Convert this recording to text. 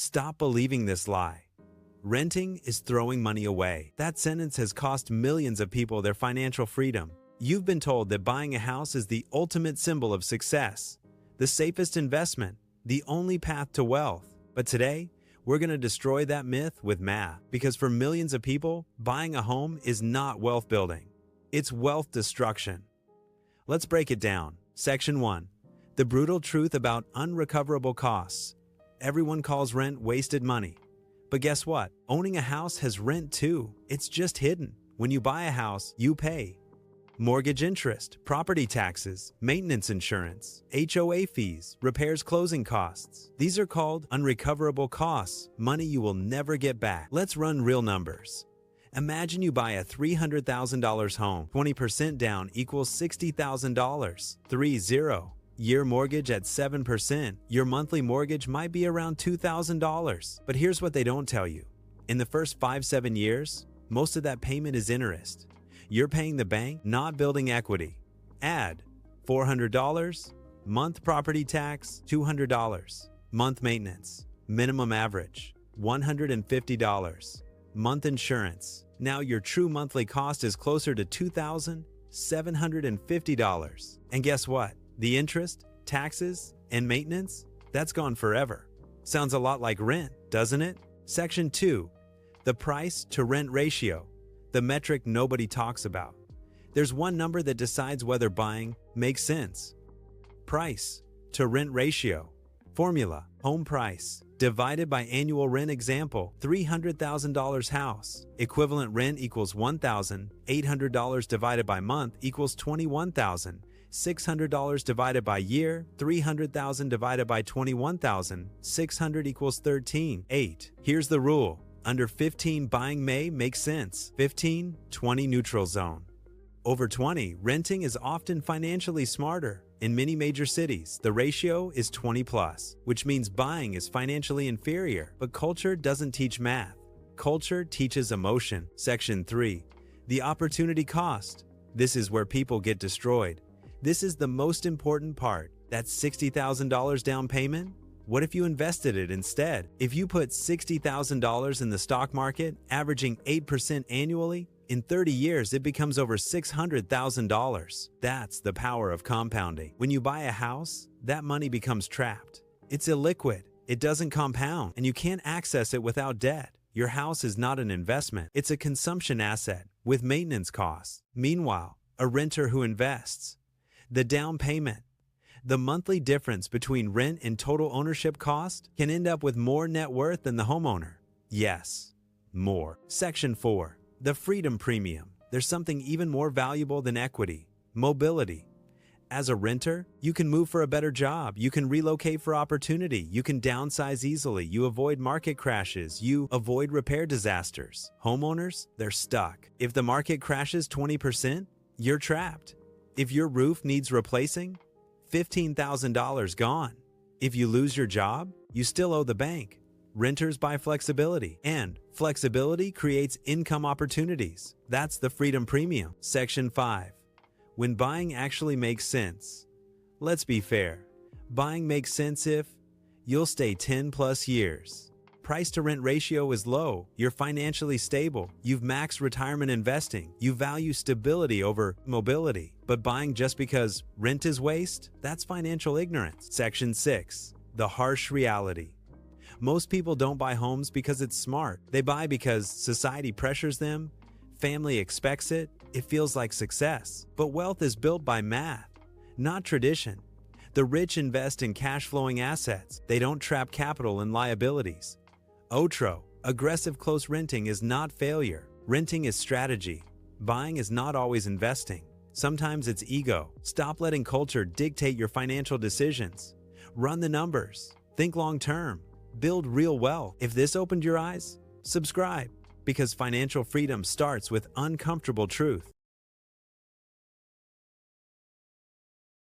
Stop believing this lie. Renting is throwing money away. That sentence has cost millions of people their financial freedom. You've been told that buying a house is the ultimate symbol of success, the safest investment, the only path to wealth. But today, we're going to destroy that myth with math, because for millions of people, buying a home is not wealth building. It's wealth destruction. Let's break it down. Section 1. The brutal truth about unrecoverable costs. Everyone calls rent wasted money. But guess what? Owning a house has rent too. It's just hidden. When you buy a house, you pay mortgage interest, property taxes, maintenance insurance, HOA fees, repairs, closing costs. These are called unrecoverable costs, money you will never get back. Let's run real numbers. Imagine you buy a $300,000 home. 20% down equals $60,000. 3-0-year mortgage at 7%. Your monthly mortgage might be around $2,000. But here's what they don't tell you. In the first 5-7 years, most of that payment is interest. You're paying the bank, not building equity. Add $400, month property tax, $200, month maintenance, minimum average, $150, month insurance. Now your true monthly cost is closer to $2,750. And guess what? The interest, taxes, and maintenance, that's gone forever. Sounds a lot like rent, doesn't it? Section 2. The price to rent ratio. The metric nobody talks about. There's one number that decides whether buying makes sense. Price to rent ratio. Formula: home price divided by annual rent. Example: $300,000 house. Equivalent rent equals $1,800 divided by month equals $21,600 divided by year. 300,000 divided by 21,600 equals 13.8. Here's the rule. Under 15, buying may make sense. 15, 20 neutral zone. Over 20, renting is often financially smarter. In many major cities, the ratio is 20 plus, which means buying is financially inferior. But culture doesn't teach math. Culture teaches emotion. Section 3. The opportunity cost. This is where people get destroyed. This is the most important part. That $60,000 down payment? What if you invested it instead? If you put $60,000 in the stock market, averaging 8% annually, in 30 years it becomes over $600,000. That's the power of compounding. When you buy a house, that money becomes trapped. It's illiquid, it doesn't compound, and you can't access it without debt. Your house is not an investment, it's a consumption asset with maintenance costs. Meanwhile, a renter who invests, the down payment, the monthly difference between rent and total ownership cost can end up with more net worth than the homeowner. Yes, more. Section 4. The freedom premium. There's something even more valuable than equity: mobility. As a renter, you can move for a better job, you can relocate for opportunity, you can downsize easily, you avoid market crashes, you avoid repair disasters. Homeowners, they're stuck. If the market crashes 20%, you're trapped. If your roof needs replacing, $15,000 gone. If you lose your job, you still owe the bank. Renters buy flexibility, and flexibility creates income opportunities. That's the freedom premium. Section 5. When buying actually makes sense. Let's be fair. Buying makes sense if you'll stay 10 plus years. Price to rent ratio is low. You're financially stable. You've maxed retirement investing. You value stability over mobility. But buying just because rent is waste? That's financial ignorance. Section 6. The harsh reality. Most people don't buy homes because it's smart. They buy because society pressures them, family expects it, it feels like success. But wealth is built by math, not tradition. The rich invest in cash-flowing assets. They don't trap capital in liabilities. Otro, aggressive close renting is not failure. Renting is strategy. Buying is not always investing. Sometimes it's ego. Stop letting culture dictate your financial decisions. Run the numbers. Think long-term. Build real wealth. If this opened your eyes, subscribe, because financial freedom starts with uncomfortable truth.